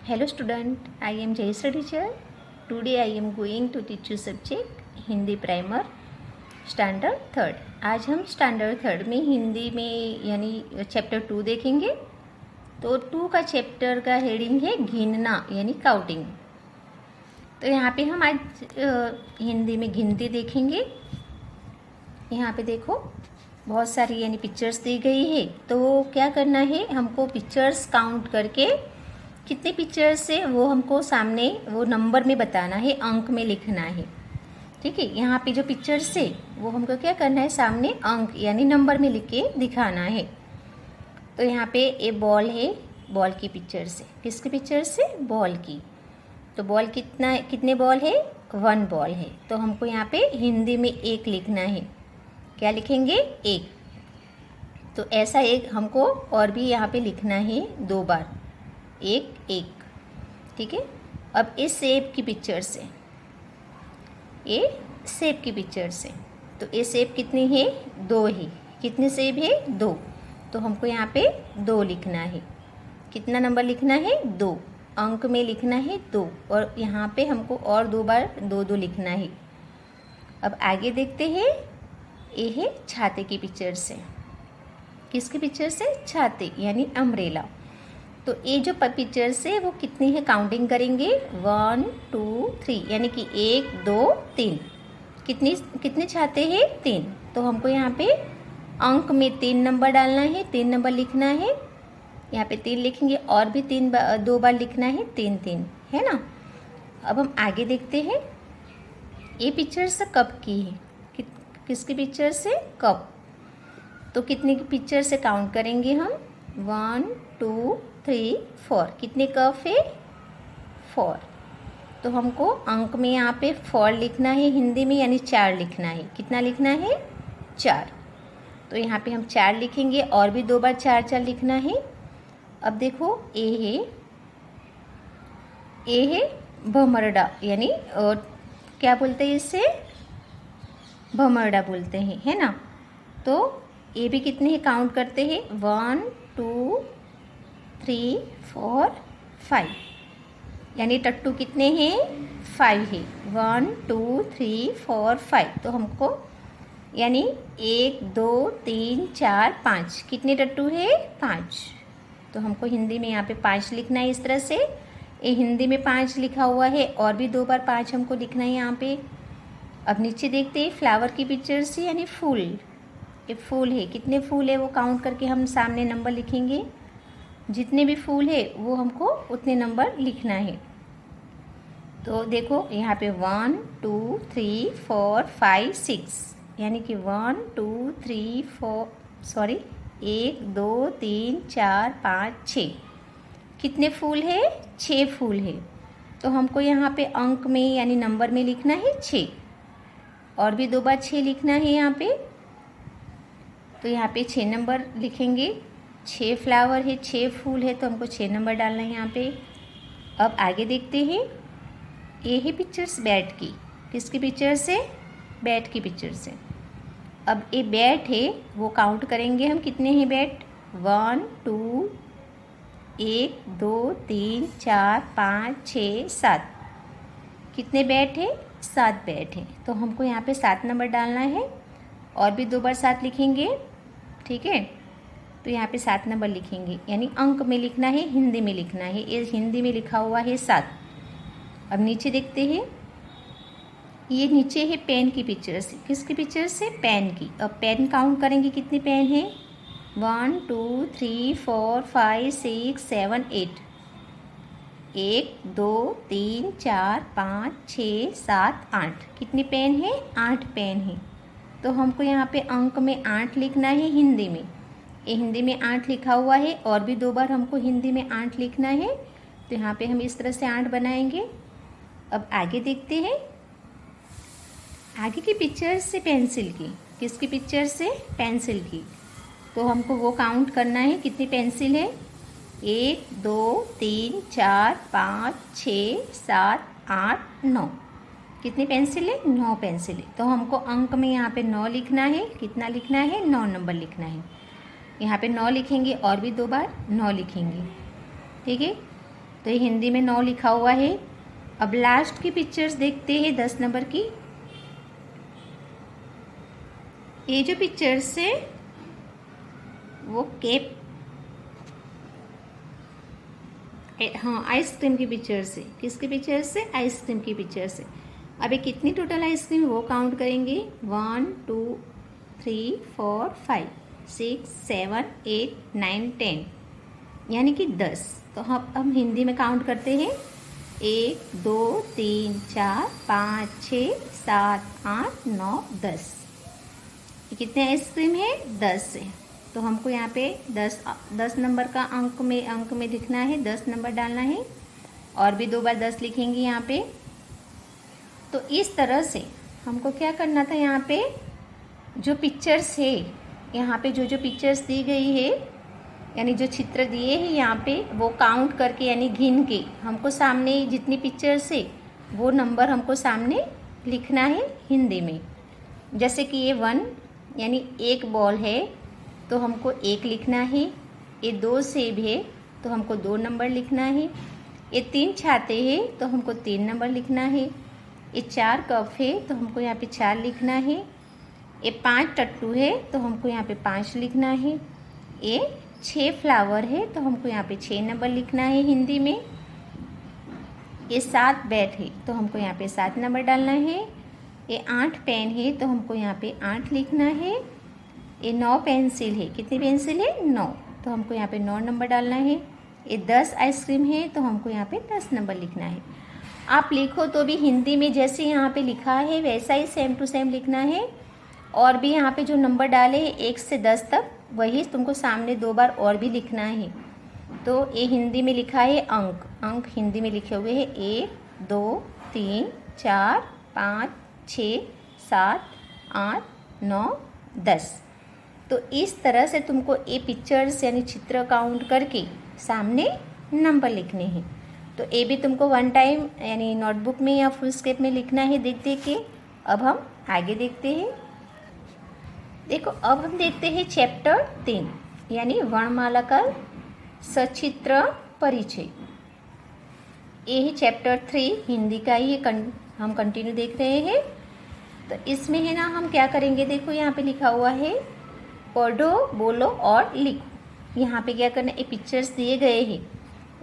Hello student, I am Jayasra teacher. Today I am going to teach you subject Hindi primer standard third. आज हम standard third में हिंदी में यानी chapter 2 देखेंगे। तो 2 का चैप्टर का हेडिंग है गिनना यानी काउंटिंग। तो यहाँ पे हम आज हिंदी में गिनती देखेंगे। यहाँ पे देखो बहुत सारी यानी पिक्चर्स दी गई है। तो क्या करना है, हमको पिक्चर्स काउंट करके कितने पिक्चर्स है वो हमको सामने वो नंबर में बताना है, अंक में लिखना है। ठीक है, यहाँ पे जो पिक्चर्स है वो हमको क्या करना है, सामने अंक यानी नंबर में लिख के दिखाना है। तो यहाँ पे ये बॉल है, बॉल की पिक्चर्स है। किसकी पिक्चर्स है? बॉल की। तो बॉल कितने बॉल है? 1 बॉल है। तो हमको यहाँ पे हिंदी में 1 लिखना है। क्या लिखेंगे? 1। तो ऐसा एक हमको और भी यहाँ पे लिखना है 2 बार, 1 1। ठीक है, अब इस सेब की पिक्चर से, ये सेब की पिक्चर से, तो ये सेब कितनी है? 2 है। कितने सेब है? 2। तो हमको यहाँ पे 2 लिखना है। कितना नंबर लिखना है? 2। अंक में लिखना है 2, और यहाँ पे हमको और 2 बार 2 2 लिखना है। अब आगे देखते हैं, ये है छाते की पिक्चर से। किसकी पिक्चर से? छाते यानी अम्ब्रेला। तो ये जो पिक्चर्स है वो कितनी है काउंटिंग करेंगे? 1 2 3 यानी कि 1 2 3। कितने छाते हैं? 3। तो हमको यहाँ पे अंक में 3 नंबर डालना है, 3 नंबर लिखना है। यहाँ पे 3 लिखेंगे, और भी 2 बार लिखना है, 3 3, है ना। अब हम आगे देखते हैं, ये पिक्चर्स कप की है। किसकी पिक्चर से? कप। तो कितने की पिक्चर से काउंट करेंगे हम? 1 2 3 4। कितने कप है? 4। तो हमको अंक में यहाँ पे 4 लिखना है, हिंदी में यानी 4 लिखना है। कितना लिखना है? 4। तो यहाँ पे हम 4 लिखेंगे, और भी 2 बार 4 4 लिखना है। अब देखो, ए है भमरडा, यानी क्या बोलते हैं इसे? भमरडा बोलते हैं, है ना। तो ये भी कितने हैं काउंट करते हैं? 1 2 3 4 5, यानी टट्टू कितने हैं? 5 है। 1 2 3 4 5। तो हमको यानी 1 2 3 4 5, कितने टट्टू है? 5। तो हमको हिंदी में यहाँ पे 5 लिखना है। इस तरह से ये हिंदी में 5 लिखा हुआ है, और भी 2 बार 5 हमको लिखना है यहाँ पे। अब नीचे देखते हैं फ्लावर की पिक्चर से, यानी फूल। ये फूल है, कितने फूल है वो काउंट करके हम सामने नंबर लिखेंगे। जितने भी फूल है वो हमको उतने नंबर लिखना है। तो देखो यहाँ पे 1 2 3 4 5 6, यानी कि 1 2 3 4 सॉरी 1 2 3 4 5 6। कितने फूल है? 6 फूल है। तो हमको यहाँ पे अंक में यानी नंबर में लिखना है 6, और भी 2 बार 6 लिखना है यहाँ पे। तो यहाँ पे 6 नंबर लिखेंगे। 6 फ्लावर है, 6 फूल है, तो हमको 6 नंबर डालना है यहाँ पे। अब आगे देखते हैं, ये है पिक्चर्स बैट की। किसकी पिक्चर से? बैट की पिक्चर से। अब ये बैट है वो काउंट करेंगे हम, कितने हैं बैट? 1 2 1 2 3 4 5 6 7। कितने बैट है? 7 बैट है। तो हमको यहाँ पे 7 नंबर डालना है, और भी 2 बार 7 लिखेंगे। ठीक है, तो यहाँ पे 7 नंबर लिखेंगे, यानी अंक में लिखना है, हिंदी में लिखना है। ये हिंदी में लिखा हुआ है 7। अब नीचे देखते हैं, ये नीचे है पेन की पिक्चर से। किसकी पिक्चर से? पेन की। अब पेन काउंट करेंगे, कितने पेन हैं? 1 2 3 4 5 6 7 8। 1 2 3 4 5 6 7 8। कितने पेन हैं? 8 पेन हैं। तो हमको यहाँ पे अंक में 8 लिखना है, हिंदी में। ये हिंदी में 8 लिखा हुआ है, और भी 2 बार हमको हिंदी में 8 लिखना है। तो यहाँ पे हम इस तरह से 8 बनाएंगे। अब आगे देखते हैं, आगे की पिक्चर से पेंसिल की। किसकी पिक्चर से? पेंसिल की। तो हमको वो काउंट करना है, कितनी पेंसिल है? 1 2 3 4 5 6 7 8 9। कितनी पेंसिल है? 9 पेंसिल है। तो हमको अंक में यहाँ पे 9 लिखना है। कितना लिखना है? 9 नंबर लिखना है। यहाँ पे 9 लिखेंगे, और भी 2 बार 9 लिखेंगे। ठीक है, तो ये हिंदी में 9 लिखा हुआ है। अब लास्ट की पिक्चर्स देखते हैं 10 नंबर की। ये जो पिक्चर्स है वो केप, हाँ आइसक्रीम की पिक्चर्स है। किसकी पिक्चर्स है? आइसक्रीम की पिक्चर्स है। अब ये कितनी टोटल आइसक्रीम वो काउंट करेंगे। 1 2 3 4 5 6 7 8 9 10, यानी कि 10। तो हम हिंदी में काउंट करते हैं 1 2 3 4 5 6 7 8 9 10। ये कितने आइसक्रीम है? 10 है। तो हमको यहाँ पे 10 नंबर का अंक में लिखना है, 10 नंबर डालना है। और भी 2 बार 10 लिखेंगे यहाँ पे। तो इस तरह से हमको क्या करना था, यहाँ पे जो पिक्चर्स है, यहाँ पे जो पिक्चर्स दी गई है, यानी जो चित्र दिए हैं यहाँ पे, वो काउंट करके यानी गिन के हमको सामने जितनी पिक्चर्स है वो नंबर हमको सामने लिखना है हिंदी में। जैसे कि ये 1 यानी 1 बॉल है तो हमको 1 लिखना है। ये 2 सेब है तो हमको 2 नंबर लिखना है। ये 3 छाते हैं तो हमको 3 नंबर लिखना है। ये 4 कप है तो हमको यहाँ पे 4 लिखना है। ये 5 टट्टू है तो हमको यहाँ पे 5 लिखना है। ये 6 फ्लावर है तो हमको यहाँ पे 6 नंबर लिखना है हिंदी में। ये 7 बैट है तो हमको यहाँ पे 7 नंबर डालना है। ये 8 पेन है तो हमको यहाँ पे 8 लिखना है। ये 9 पेंसिल है, कितनी पेंसिल है? 9, तो हमको यहाँ पे 9 नंबर डालना है। ये 10 आइसक्रीम है तो हमको यहाँ पे 10 नंबर लिखना है। आप लिखो तो भी हिंदी में जैसे यहाँ पे लिखा है वैसा ही सेम टू सेम लिखना है। और भी यहाँ पे जो नंबर डाले हैं 1 से 10 तक, वही तुमको सामने 2 बार और भी लिखना है। तो ये हिंदी में लिखा है अंक हिंदी में लिखे हुए हैं 1 2 3 4 5 6 7 8 9 10। तो इस तरह से तुमको ये पिक्चर्स यानी चित्र काउंट करके सामने नंबर लिखने हैं। तो ये भी तुमको 1 टाइम यानी नोटबुक में या फुल स्केप में लिखना है देख के। अब हम आगे देखते हैं। देखो अब हम देखते हैं चैप्टर 3 यानी वर्णमाला का सचित्र परिचय। ये है चैप्टर 3 हिंदी का ही हम कंटिन्यू देख रहे हैं। तो इसमें है ना हम क्या करेंगे, देखो यहाँ पे लिखा हुआ है पढ़ो, बोलो और लिखो। यहाँ पे क्या करना है, ये पिक्चर्स दिए गए हैं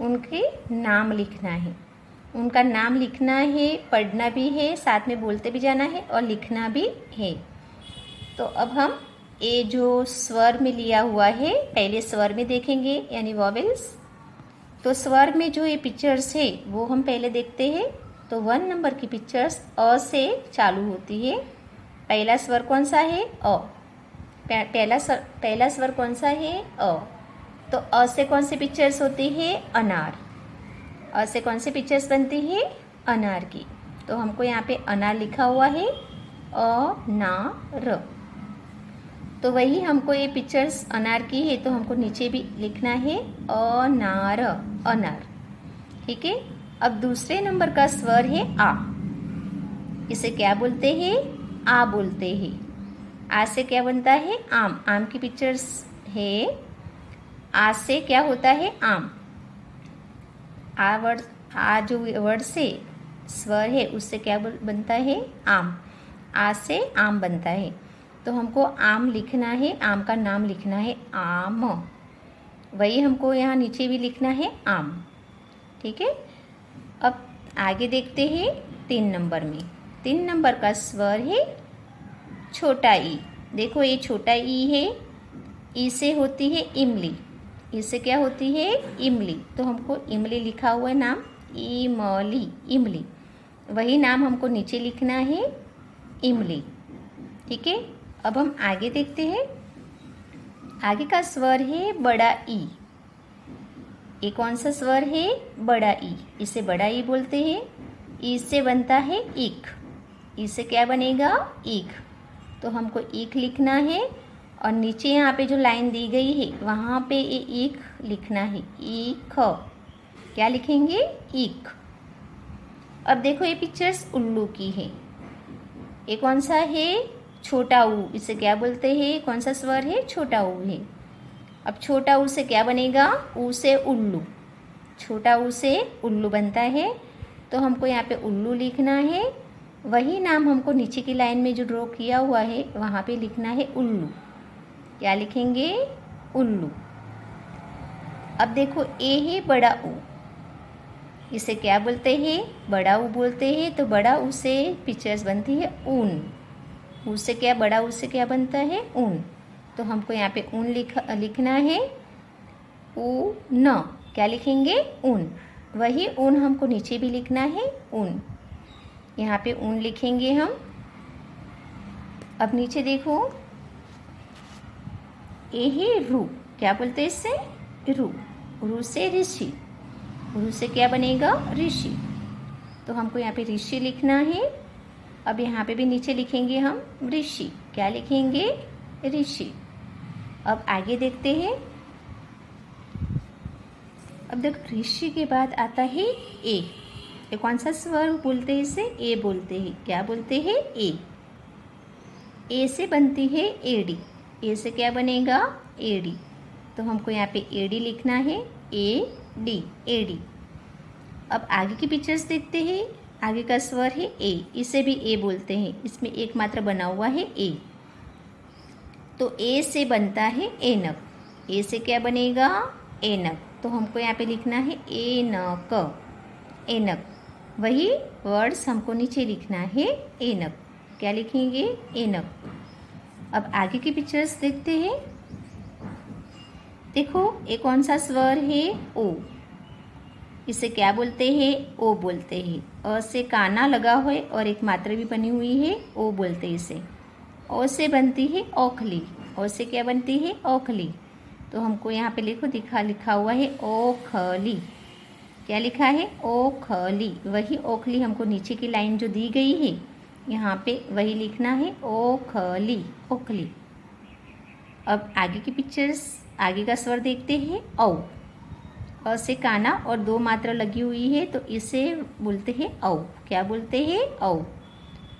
उनके नाम लिखना है। उनका नाम लिखना है, पढ़ना भी है, साथ में बोलते भी जाना है और लिखना भी है। तो अब हम ये जो स्वर में लिया हुआ है पहले स्वर में देखेंगे यानी वॉवेल्स। तो स्वर में जो ये पिक्चर्स है वो हम पहले देखते हैं। तो 1 नंबर की पिक्चर्स अ से चालू होती है। पहला स्वर कौन सा है? अ। पहला स्वर कौन सा है? अ। तो अ से कौन सी पिक्चर्स होती है? अनार। अ से कौन सी पिक्चर्स बनती है? अनार की। तो हमको यहाँ पे अनार लिखा हुआ है अनार। तो वही हमको ये पिक्चर्स अनार की है तो हमको नीचे भी लिखना है अनार, अनार। ठीक है। अब दूसरे नंबर का स्वर है आ। इसे क्या बोलते हैं? आ बोलते हैं। आ से क्या बनता है? आम। आम की पिक्चर्स है। आ से क्या होता है? आम। आ जो वर्ड से स्वर है उससे क्या बनता है? आम। आ से आम बनता है। तो हमको आम लिखना है, आम का नाम लिखना है आम। वही हमको यहाँ नीचे भी लिखना है आम। ठीक है। अब आगे देखते हैं 3 नंबर में। 3 नंबर का स्वर है छोटा ई। देखो ये छोटा ई है। ई से होती है इमली। ई से क्या होती है? इमली। तो हमको इमली लिखा हुआ है नाम इमली, इमली। वही नाम हमको नीचे लिखना है इमली। ठीक है। अब हम आगे देखते हैं। आगे का स्वर है बड़ा ई। ये कौन सा स्वर है? बड़ा ई। इसे बड़ा ई बोलते हैं। ई से बनता है ईख। ई से क्या बनेगा? ईख। तो हमको ईख लिखना है और नीचे यहाँ पे जो लाइन दी गई है वहाँ पे ये ईख लिखना है। ईख। क्या लिखेंगे? ईख। अब देखो ये पिक्चर्स उल्लू की है। ये कौन सा है? छोटा ऊ। इसे क्या बोलते हैं? कौन सा स्वर है? छोटा ऊ है। अब छोटा ऊ से क्या बनेगा? ऊ से उल्लू। छोटा ऊ से उल्लू बनता है, तो हमको यहाँ पे उल्लू लिखना है। वही नाम हमको नीचे की लाइन में जो ड्रॉ किया हुआ है वहाँ पे लिखना है उल्लू। क्या लिखेंगे? उल्लू। अब देखो ए है बड़ा ऊ, इसे क्या बोलते हैं? बड़ा ऊ बोलते हैं। तो बड़ा ऊ से पिक्चर्स बनती है ऊन। ऊ से क्या, बड़ा ऊ से क्या बनता है? ऊन। तो हमको यहाँ पे ऊन लिखना है। ऊ न, क्या लिखेंगे? ऊन। वही ऊन हमको नीचे भी लिखना है, ऊन। यहाँ पे ऊन लिखेंगे हम। अब नीचे देखो, ए है रू, क्या बोलते हैं इससे? रू। रू से ऋषि। रू से क्या बनेगा? ऋषि। तो हमको यहाँ पे ऋषि लिखना है। अब यहाँ पे भी नीचे लिखेंगे हम ऋषि। क्या लिखेंगे? ऋषि। अब आगे देखते हैं। अब देखो ऋषि के बाद आता है ए। ये कौन सा स्वर बोलते हैं इसे? ए बोलते हैं। क्या बोलते हैं? ए। ए से बनती है एडी। ए से क्या बनेगा? एडी। तो हमको यहाँ पे एडी लिखना है। A D, AD. अब आगे की पिक्चर्स देखते हैं। आगे का स्वर है ए, इसे भी ए बोलते हैं। इसमें एक मात्र बना हुआ है ए। तो ए से बनता है एनक। ए से क्या बनेगा? एनक। तो हमको यहाँ पे लिखना है एनक, एनक। वही वर्ड्स हमको नीचे लिखना है एनक। क्या लिखेंगे? एनक। अब आगे की पिक्चर्स देखते हैं। देखो ये कौन सा स्वर है? ओ। इसे क्या बोलते हैं? ओ बोलते हैं। अ से काना लगा हुआ है और एक मात्रा भी बनी हुई है, ओ बोलते हैं इसे। ओ से बनती है ओखली। ओ से क्या बनती है? ओखली। तो हमको यहाँ पे लिखा हुआ है ओखली। क्या लिखा है? ओखली। वही ओखली हमको नीचे की लाइन जो दी गई है यहाँ पे वही लिखना है ओखली, ओखली। अब आगे की पिक्चर्स, आगे का स्वर देखते हैं औ। अ से काना और दो मात्रा लगी हुई है तो इसे बोलते हैं औ। क्या बोलते हैं? औ।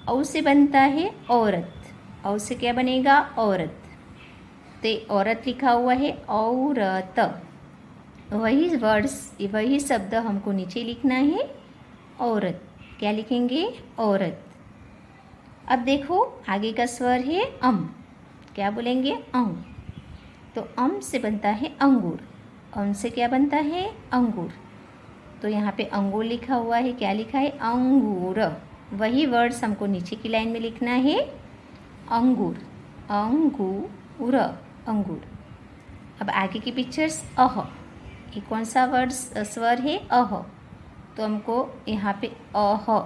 औ से बनता है औरत। औ से क्या बनेगा? औरत। तो औरत लिखा हुआ है औरत। वही वर्ड्स, वही शब्द हमको नीचे लिखना है औरत। क्या लिखेंगे? औरत। अब देखो आगे का स्वर है अम। क्या बोलेंगे? अम। तो अम से बनता है अंगूर। अम से क्या बनता है? अंगूर। तो यहाँ पे अंगूर लिखा हुआ है। क्या लिखा है? अंगूर। वही वर्ड्स हमको नीचे की लाइन में लिखना है अंगूर, अंगूर, अंगूर। अब आगे की पिक्चर्स अह। ये कौन सा वर्ड स्वर है? अह। तो हमको यहाँ पे अह,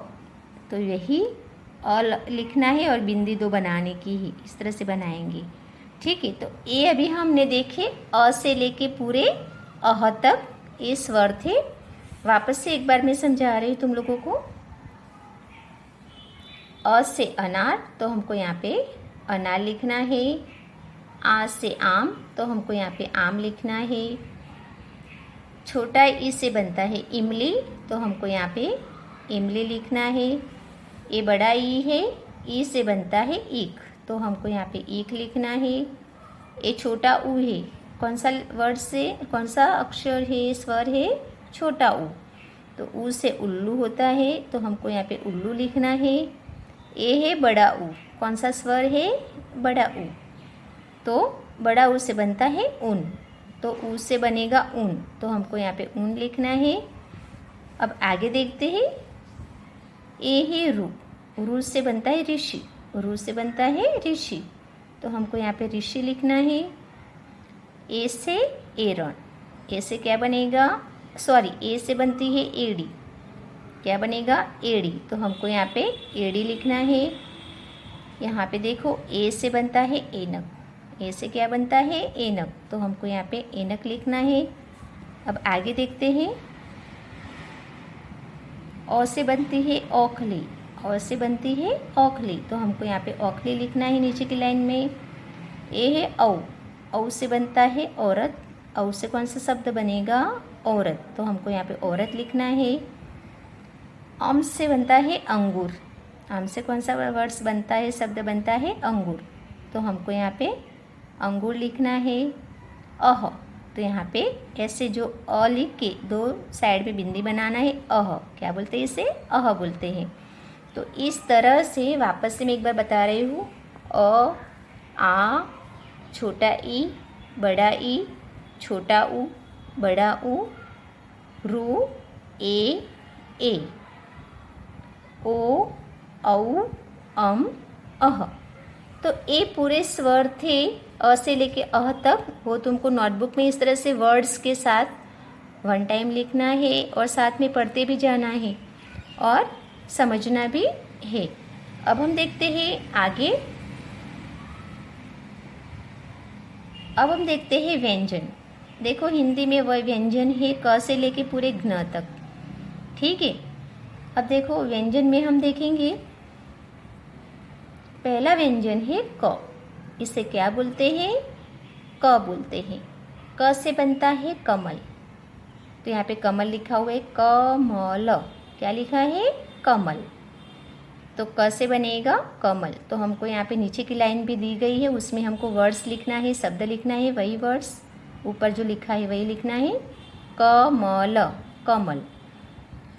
तो यही अ लिखना है और बिंदी दो बनाने की ही, इस तरह से बनाएंगे। ठीक है। तो ये अभी हमने देखे अ से लेके पूरे अह तक ये स्वर थे। वापस से एक बार मैं समझा रही हूँ तुम लोगों को। अ से अनार, तो हमको यहाँ पे अनार लिखना है। आ से आम, तो हमको यहाँ पे आम लिखना है। छोटा ई से बनता है इमली, तो हमको यहाँ पे इमली लिखना है। ये बड़ा ई है, ई से बनता है ईख, तो हमको यहाँ पे ईख लिखना है। ये छोटा ऊ है, कौन सा वर्ड से, कौन सा अक्षर है, स्वर है? छोटा ऊ। तो ऊ से उल्लू होता है, तो हमको यहाँ पे उल्लू लिखना है। ए है बड़ा ऊ, कौन सा स्वर है? बड़ा ऊ। तो बड़ा ऊ से बनता है ऊन, तो ऊ से बनेगा ऊन, तो हमको यहाँ पे ऊन लिखना है। अब आगे देखते हैं। ए है रू। रू से बनता है ऋषि। रू से बनता है ऋषि, तो हमको यहाँ पे ऋषि लिखना है। ए से एरण। ए से क्या बनेगा? सॉरी, ए से बनती है एड़ी। क्या बनेगा? एड़ी। तो हमको यहाँ पे एड़ी लिखना है। यहाँ पे देखो ए से बनता है एनक। ए से क्या बनता है? एनक। तो हमको यहाँ पे एनक लिखना है। अब आगे देखते हैं। औ से बनती है औखली। औ से बनती है औखली, तो हमको यहाँ पे औखली लिखना है नीचे की लाइन में। ए है औ। औ से बनता है औरत। औ से कौन सा शब्द बनेगा? औरत, तो हमको यहाँ पे औरत लिखना है। अम से बनता है अंगूर। अम से कौन सा वर्ड्स बनता है, शब्द बनता है? अंगूर, तो हमको यहाँ पे अंगूर लिखना है। अह, तो यहाँ पे ऐसे जो अ लिख के दो साइड पे बिंदी बनाना है, अह, क्या बोलते हैं इसे, अह बोलते हैं। तो इस तरह से वापस से मैं एक बार बता रही हूँ, अ, आ, छोटा ई, बड़ा ई, छोटा ऊ, बड़ा ऊ, रू, ए, ओ, औ, अह। तो ये पूरे स्वर थे अ से लेके अह तक, वो तुमको नोटबुक में इस तरह से वर्ड्स के साथ वन टाइम लिखना है और साथ में पढ़ते भी जाना है और समझना भी है। अब हम देखते हैं आगे। अब हम देखते हैं व्यंजन। देखो हिंदी में वह व्यंजन है क से लेके पूरे घ्न तक, ठीक है। अब देखो व्यंजन में हम देखेंगे, पहला व्यंजन है क। इसे क्या बोलते हैं, क बोलते हैं। क से बनता है कमल, तो यहाँ पे कमल लिखा हुआ है, कमल, क्या लिखा है, कमल। तो क से बनेगा कमल। तो हमको यहाँ पे नीचे की लाइन भी दी गई है, उसमें हमको वर्ड्स लिखना है, शब्द लिखना है, वही वर्ड्स ऊपर जो लिखा है वही लिखना है, कमल, कमल।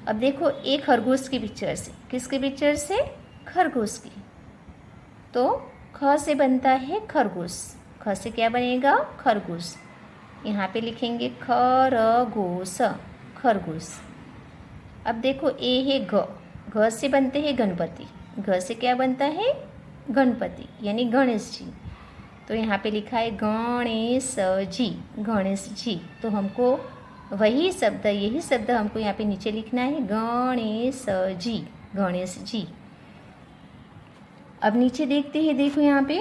अब देखो एक खरगोश की पिक्चर से, किसकी पिक्चर से, खरगोश की। तो ख से बनता है खरगोश, ख से क्या बनेगा, खरगोश। यहाँ पे लिखेंगे खरगोश, खरगोश। अब देखो ए है घ, घ से बनते हैं गणपति, घ से क्या बनता है, गणपति यानी गणेश जी। तो यहाँ पे लिखा है गणेश जी, गणेश जी। तो हमको वही शब्द, यही शब्द हमको यहाँ पे नीचे लिखना है, गणेश जी, गणेश जी। अब नीचे देखते हैं, देखो यहाँ पे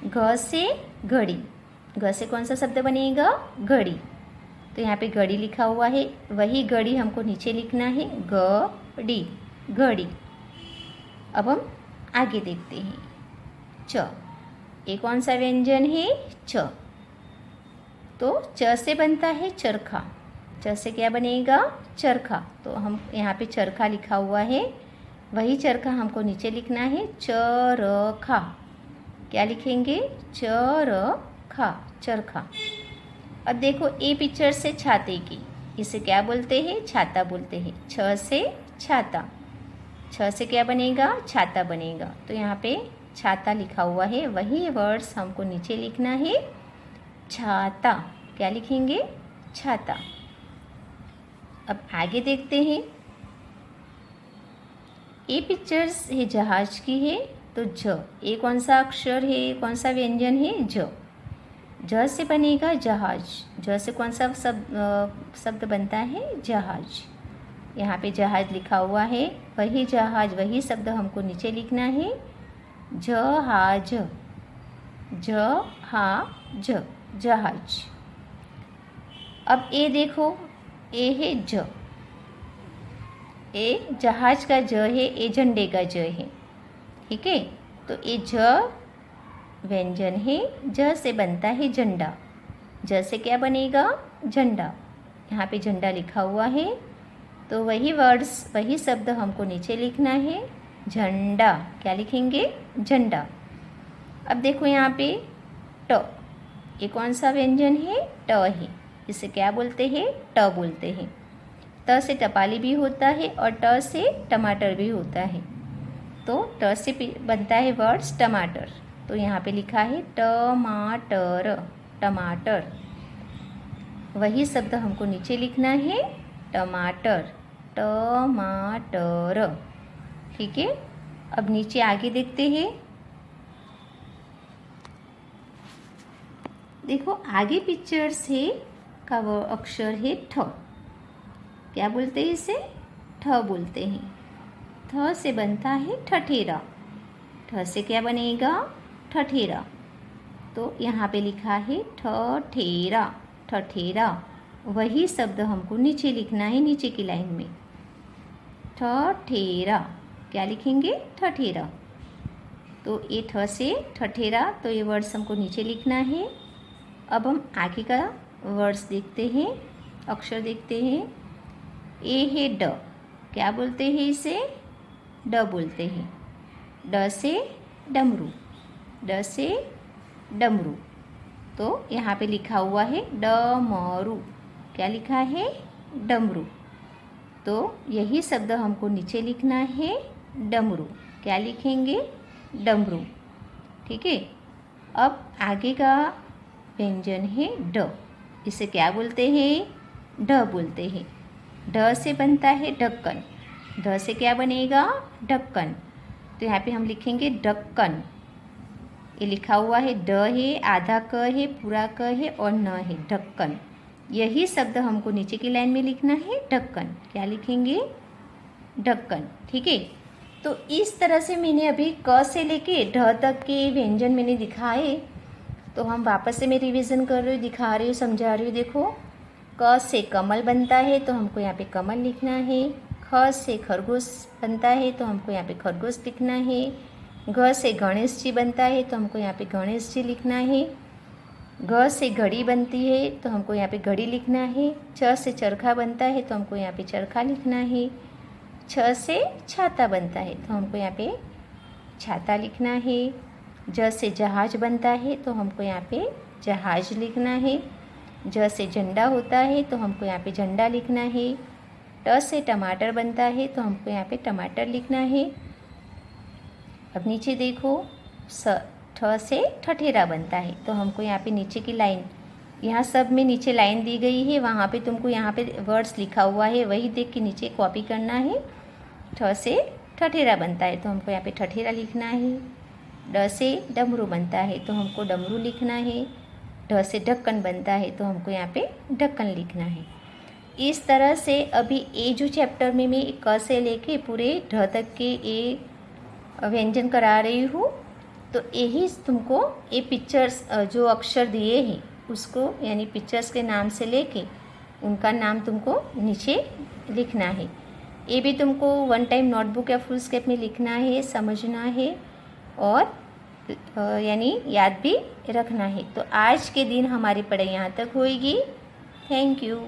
घ से घड़ी, घ से कौन सा शब्द बनेगा, घड़ी। तो यहाँ पे घड़ी लिखा हुआ है, वही घड़ी हमको नीचे लिखना है, घड़ी, घड़ी। अब हम आगे देखते हैं, च। ये कौन सा व्यंजन है, च। तो च से बनता है चरखा, च से क्या बनेगा, चरखा। तो हम यहाँ पे चरखा लिखा हुआ है, वही चरखा हमको नीचे लिखना है, चरखा, क्या लिखेंगे, चरखा, चरखा। अब देखो ए पिक्चर से छाते की, इसे क्या बोलते हैं, छाता बोलते हैं। छ से छाता, छ से क्या बनेगा, छाता बनेगा। तो यहाँ पे छाता लिखा हुआ है, वही वर्ड्स हमको नीचे लिखना है, छाता, क्या लिखेंगे, छाता। अब आगे देखते हैं, ये पिक्चर्स है जहाज की है, तो ज, ये कौन सा अक्षर है, कौन सा व्यंजन है, ज। ज से बनेगा जहाज, ज से कौन सा शब्द बनता है, जहाज। यहाँ पे जहाज लिखा हुआ है, वही जहाज, वही शब्द हमको नीचे लिखना है, जहाज, जहाज, जहाज। अब ए देखो, ए है ज, ए जहाज का ज है, ए झंडे का ज है, ठीक है। तो ये ज व्यंजन है, ज से बनता है झंडा, ज से क्या बनेगा, झंडा। यहाँ पे झंडा लिखा हुआ है, तो वही वर्ड्स, वही शब्द हमको नीचे लिखना है, झंडा, क्या लिखेंगे, झंडा। अब देखो यहाँ पे ट, ये कौन सा व्यंजन है, ट है, इसे क्या बोलते हैं, ट बोलते हैं। त से टपाली भी होता है और ट से टमाटर भी होता है। तो ट से बनता है वर्ड्स टमाटर, तो यहाँ पे लिखा है टमाटर, टमाटर। वही शब्द हमको नीचे लिखना है, टमाटर, टमाटर, ठीक है। अब नीचे आगे देखते हैं, देखो आगे पिक्चर्स है का वो अक्षर है ठ, क्या बोलते हैं इसे, ठ बोलते हैं। थ से बनता है ठठेरा, ठ से क्या बनेगा, ठठेरा। तो यहाँ पे लिखा है ठठेरा, ठठेरा। वही शब्द हमको नीचे लिखना है, नीचे की लाइन में, ठठेरा, क्या लिखेंगे, ठठेरा। तो ये ठ से ठठेरा, तो ये वर्ड्स हमको नीचे लिखना है। अब हम आगे का वर्ड्स देखते हैं, अक्षर देखते हैं। ए है ड, क्या बोलते हैं इसे, ड बोलते हैं। ड से डमरू, ड से डमरू। तो यहाँ पे लिखा हुआ है डमरू। क्या लिखा है? डमरू। तो यही शब्द हमको नीचे लिखना है, डमरू। क्या लिखेंगे? डमरू। ठीक है। अब आगे का व्यंजन है ड। इसे क्या बोलते हैं? ढ बोलते हैं। ढ से बनता है ढक्कन। ढ से क्या बनेगा? ढक्कन। तो यहाँ पे हम लिखेंगे ढक्कन। ये लिखा हुआ है, ड है, आधा क है, पूरा क है और न है, ढक्कन। यही शब्द हमको नीचे की लाइन में लिखना है, ढक्कन। क्या लिखेंगे? ढक्कन। ठीक है। तो इस तरह से मैंने अभी क से लेके ढ तक के व्यंजन मैंने दिखाए। तो हम वापस से मैं रिवीजन कर रही हूँ, दिखा रही हूँ, समझा रही हूँ। देखो, क से कमल बनता है तो हमको यहाँ पे कमल लिखना है। ख से खरगोश बनता है तो हमको यहाँ पे खरगोश लिखना है। घ से गणेश जी बनता है तो हमको यहाँ पे गणेश जी लिखना है। घ से घड़ी बनती है तो हमको यहाँ पे घड़ी लिखना है। छ से चरखा बनता है तो हमको यहाँ पे चरखा लिखना है। छ से छाता बनता है तो हमको यहाँ पे छाता लिखना है। ज से जहाज बनता है तो हमको यहाँ पे जहाज लिखना है। ज से झंडा होता है तो हमको यहाँ पे झंडा लिखना है। ट से टमाटर बनता है तो हमको यहाँ पे टमाटर लिखना है। अब नीचे देखो, ठ से ठठेरा बनता है तो हमको यहाँ पे नीचे की लाइन, यहाँ सब में नीचे लाइन दी गई है, वहाँ पे तुमको यहाँ पे वर्ड्स लिखा हुआ है, वही देख के नीचे कॉपी करना है। ठ से ठठेरा बनता है तो हमको यहाँ पे ठठेरा लिखना है। ड से डमरू बनता है तो हमको डमरू लिखना है। ढ से ढक्कन बनता है तो हमको यहाँ पे ढक्कन लिखना है। इस तरह से अभी ए जो चैप्टर में मैं क से लेके पूरे ढ तक के ए व्यंजन करा रही हूँ। तो यही तुमको ये पिक्चर्स जो अक्षर दिए हैं उसको, यानी पिक्चर्स के नाम से लेके उनका नाम तुमको नीचे लिखना है। ये भी तुमको वन टाइम नोटबुक या फुल स्केप में लिखना है, समझना है और यानी याद भी रखना है। तो आज के दिन हमारी पढ़ाई यहाँ तक होएगी। Thank you.